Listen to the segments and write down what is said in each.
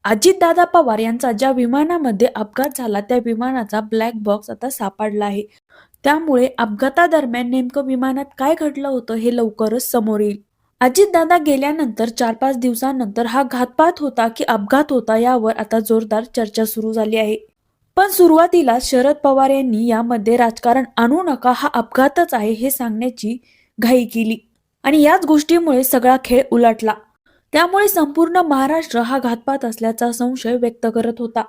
अजितदादा पवार यांचा ज्या विमानामध्ये अपघात झाला त्या विमानाचा ब्लॅक बॉक्स आता सापडला आहे. त्यामुळे अपघातादरम्यान नेमकं विमानात काय घडलं होतं हे लवकरच समोर येईल. अजितदादा गेल्यानंतर 4-5 दिवसांनंतर हा घातपात होता की अपघात होता यावर आता जोरदार चर्चा सुरू झाली आहे. पण सुरुवातीला शरद पवार यांनी यामध्ये राजकारण आणू नका, हा अपघातच आहे हे सांगण्याची घाई केली आणि याच गोष्टीमुळे सगळा खेळ उलटला. त्यामुळे संपूर्ण महाराष्ट्र हा घातपात असल्याचा संशय व्यक्त करत होता.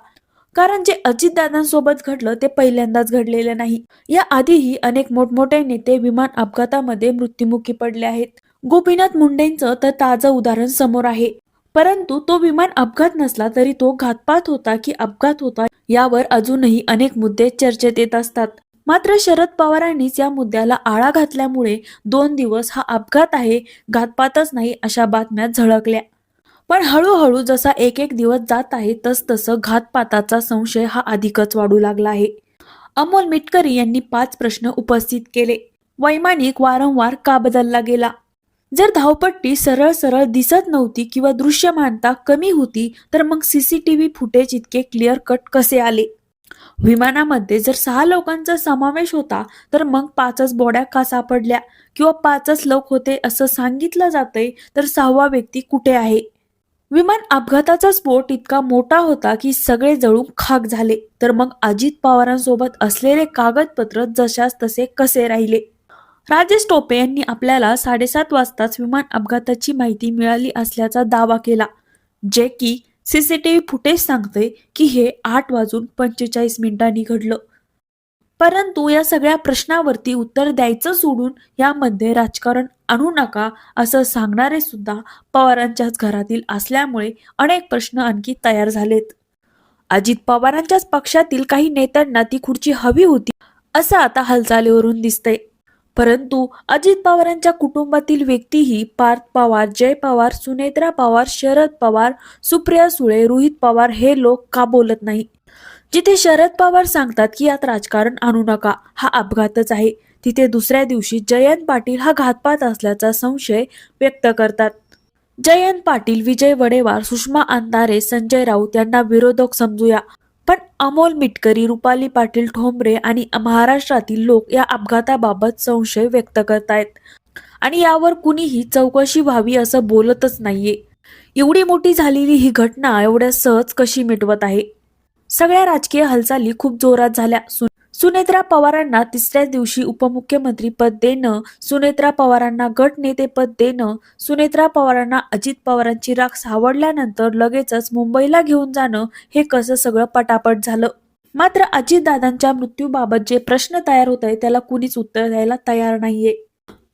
कारण जे अजितदादांसोबत घडलं ते पहिल्यांदाच घडलेलं नाही. या आधीही अनेक मोठमोठे नेते विमान अपघातामध्ये मृत्युमुखी पडले आहेत. गोपीनाथ मुंडेंचं तर ताजं उदाहरण समोर आहे. परंतु तो विमान अपघात नसला तरी तो घातपात होता की अपघात होता यावर अजूनही अनेक मुद्दे चर्चेत येत असतात. मात्र शरद पवारांनीच या मुद्द्याला आळा घातल्यामुळे 2 दिवस हा अपघात आहे, घातपातच नाही अशा बातम्या झळकल्या. पण हळूहळू जसा एक एक दिवस जात आहे तसतसं घातपाताचा संशय हा अधिकच वाढू लागला आहे. अमोल मिटकरी यांनी 5 प्रश्न उपस्थित केले. वैमानिक वारंवार का बदलला गेला? जर धावपट्टी सरळ सरळ दिसत नव्हती किंवा दृश्यमानता कमी होती तर मग सीसीटीव्ही फुटेज इतके क्लिअर कट कसे आले? विमानामध्ये जर 6 लोकांचा समावेश होता तर मग 5च बॉड्या का सापडल्या किंवा 5च लोक होते असं सांगितलं जातंय, तर 6वा व्यक्ती कुठे आहे? विमान अपघाताचा स्फोट इतका मोठा होता की सगळे जळून खाक झाले, तर मग अजित पवारांसोबत असलेले कागदपत्र जशास तसे कसे राहिले? राजेश टोपे यांनी आपल्याला 7:30 वाजताच विमान अपघाताची माहिती मिळाली असल्याचा दावा केला, जे की सीसीटीव्ही फुटेज सांगते की हे 8:45 घडलं. परंतु या सगळ्या प्रश्नावरती उत्तर द्यायचं सोडून यामध्ये राजकारण आणू नका असं सांगणारे सुद्धा पवारांच्याच घरातील असल्यामुळे अनेक प्रश्न आणखी तयार झालेत. अजित पवारांच्याच पक्षातील काही नेत्यांना ती खुर्ची हवी होती असं आता हालचालीवरून दिसतंय. परंतु अजित पवारांच्या कुटुंबातील व्यक्तीही पार्थ पवार, जय पवार, सुनेत्रा पवार, शरद पवार, सुप्रिया सुळे, रोहित पवार हे लोक का बोलत नाही? जिथे शरद पवार सांगतात की यात राजकारण आणू नका, हा अपघातच आहे, तिथे दुसऱ्या दिवशी जयंत पाटील हा घातपात असल्याचा संशय व्यक्त करतात. जयंत पाटील, विजय वडेवार, सुषमा अंधारे, संजय राऊत यांना विरोधक समजूया, पण अमोल मिटकरी, रुपाली पाटील ठोंबरे आणि महाराष्ट्रातील लोक या अपघाताबाबत संशय व्यक्त करतायत आणि यावर कुणीही चौकशी व्हावी असं बोलतच नाहीये. एवढी मोठी झालेली ही घटना एवढ्या सहज कशी मिटवत आहे? सगळ्या राजकीय हालचाली खूप जोरात झाल्या. सुनेत्रा पवारांना 3ऱ्या दिवशी उपमुख्यमंत्री पद देणं, सुनेत्रा पवारांना गटनेतेपद देणं, सुनेत्रा पवारांना अजित पवारांची राख सावरल्यानंतर लगेचच मुंबईला घेऊन जाणं, हे कसं सगळं पटापट झालं? मात्र अजितदादांच्या मृत्यूबाबत जे प्रश्न तयार होत आहे त्याला कुणीच उत्तर द्यायला तयार नाहीये.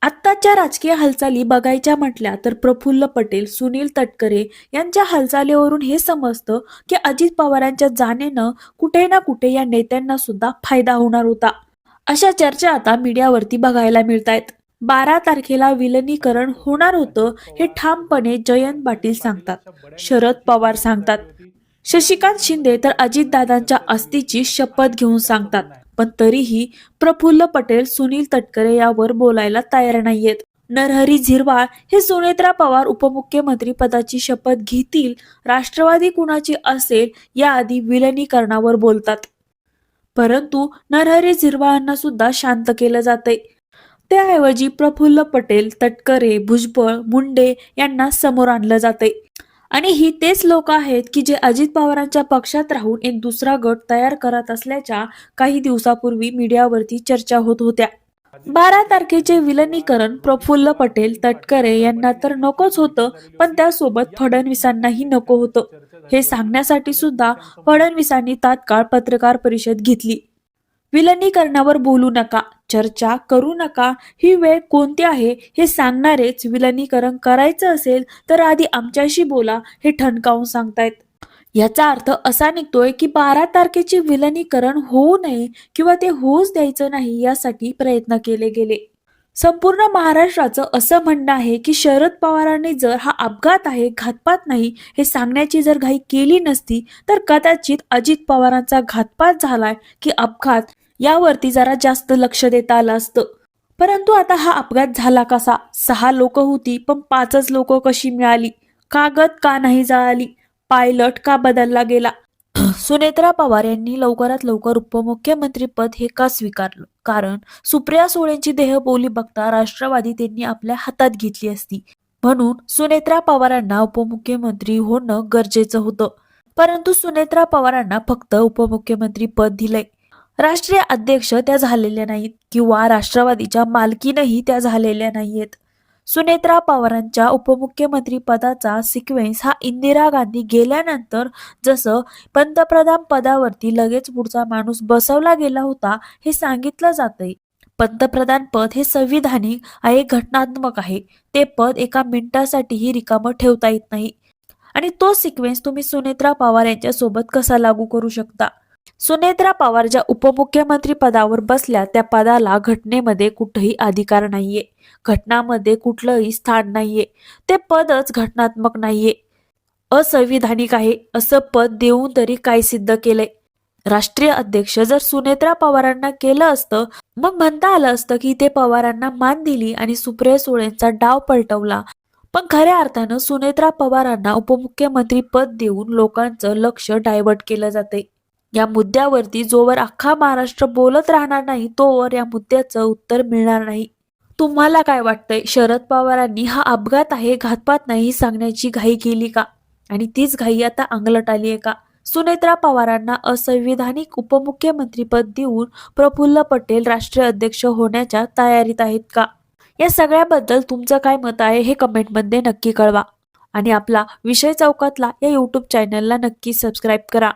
आत्ताच्या राजकीय हालचाली बघायच्या म्हटल्या तर प्रफुल्ल पटेल, सुनील तटकरे यांच्या हालचालीवरून हे समजतं की अजित पवारांच्या जाण्यानं कुठे ना कुठे या नेत्यांना सुद्धा फायदा होणार होता. अशा चर्चा आता मीडियावरती बघायला मिळतायत. 12 तारखेला विलिनीकरण होणार होतं हे ठामपणे जयंत पाटील सांगतात, शरद पवार सांगतात, शशिकांत शिंदे तर अजितदादांच्या अस्तीची शपथ घेऊन सांगतात. पण तरीही प्रफुल्ल पटेल, सुनील तटकरे यावर बोलायला तयार नाहीयेत. नरहरी झिरवाळ हे सुनेत्रा पवार उपमुख्यमंत्री पदाची शपथ घेतील, राष्ट्रवादी कुणाची असेल याआधी विलिनीकरणावर बोलतात. परंतु नरहरी झिरवाळांना सुद्धा शांत केलं जातंय. त्याऐवजी प्रफुल्ल पटेल, तटकरे, भुजबळ, मुंडे यांना समोर आणलं जातंय. आणि ही तेच लोक आहेत की जे अजित पवारांच्या पक्षात राहून एक दुसरा गट तयार करत असल्याच्या काही दिवसापूर्वी मीडियावरती चर्चा होत होत्या. 12 तारखेचे विलिनीकरण प्रफुल्ल पटेल, तटकरे यांना तर नकोच होतं, पण त्यासोबत फडणवीसांनाही नको होतं. हे सांगण्यासाठी सुद्धा फडणवीसांनी तात्काळ पत्रकार परिषद घेतली. विलिनीकरणावर बोलू नका, चर्चा करू नका, ही वेळ कोणती आहे हे सांगणारेच विलिनीकरण करायचं असेल तर आधी आमच्याशी बोला हे ठणकावून सांगतायत. याचा अर्थ असा निघतोय की 12 तारखेचे विलिनीकरण होऊ नये किंवा ते होऊच द्यायचं नाही यासाठी प्रयत्न केले गेले. संपूर्ण महाराष्ट्राचं असं म्हणणं आहे की शरद पवारांनी जर हा अपघात आहे, घातपात नाही हे सांगण्याची जर घाई केली नसती तर कदाचित अजित पवारांचा घातपात झालाय की अपघात यावरती जरा जास्त लक्ष देता आलं असतं. परंतु आता हा अपघात झाला कसा? 6 लोक होती पण 5च लोक कशी मिळाली? कागद का नाही जळाली? पायलट का बदलला गेला? सुनेत्रा पवार यांनी लवकरात लवकर उपमुख्यमंत्री पद हे का स्वीकारलं? कारण सुप्रिया सुळेंची देहबोली बघता राष्ट्रवादी त्यांनी आपल्या हातात घेतली असती. म्हणून सुनेत्रा पवारांना उपमुख्यमंत्री होणं गरजेचं होतं. परंतु सुनेत्रा पवारांना फक्त उपमुख्यमंत्री पद दिलंय. राष्ट्रीय अध्यक्ष त्या झालेल्या नाहीत किंवा राष्ट्रवादीच्या मालकीनही त्या झालेल्या नाहीयेत. सुनेत्रा पवारांच्या उपमुख्यमंत्री पदाचा सिक्वेन्स हा इंदिरा गांधी गेल्यानंतर जसं पंतप्रधान पदावरती लगेच पुढचा माणूस बसवला गेला होता हे सांगितलं जातंय. पंतप्रधान पद हे संविधानिक आहे, घटनात्मक आहे. ते पद एका मिनिटासाठीही रिकामं ठेवता येत नाही. आणि तो सिक्वेन्स तुम्ही सुनेत्रा पवार यांच्या सोबत कसा लागू करू शकता? सुनेत्रा पवार ज्या उपमुख्यमंत्री पदावर बसल्या त्या पदाला घटनेमध्ये कुठेही अधिकार नाहीये. घटनामध्ये कुठलंही स्थान नाहीये. ते पदच घटनात्मक नाहीये, असंविधानिक आहे. असं पद देऊन तरी काय सिद्ध केलंय? राष्ट्रीय अध्यक्ष जर सुनेत्रा पवारांना केलं असतं मग म्हणता आलं असतं की ते पवारांना मान दिली आणि सुप्रिया सुळेंचा डाव पलटवला. पण खऱ्या अर्थानं सुनेत्रा पवारांना उपमुख्यमंत्री पद देऊन लोकांचं लक्ष डायव्हर्ट केलं जाते. या मुद्द्यावरती जोवर अख्खा महाराष्ट्र बोलत राहणार नाही तोवर या मुद्द्याचं उत्तर मिळणार नाही. तुम्हाला काय वाटतंय? शरद पवारांनी हा अपघात आहे, घातपात नाही सांगण्याची घाई केली का? आणि तीच घाई आता अंगलट आली आहे का? सुनेत्रा पवारांना असंविधानिक उपमुख्यमंत्रीपद देऊन प्रफुल्ल पटेल राष्ट्रीय अध्यक्ष होण्याच्या तयारीत आहेत का? या सगळ्याबद्दल तुमचं काय मत आहे हे कमेंटमध्ये नक्की कळवा. आणि आपला विषय चौकातला या यूट्यूब चॅनलला नक्की सबस्क्राईब करा.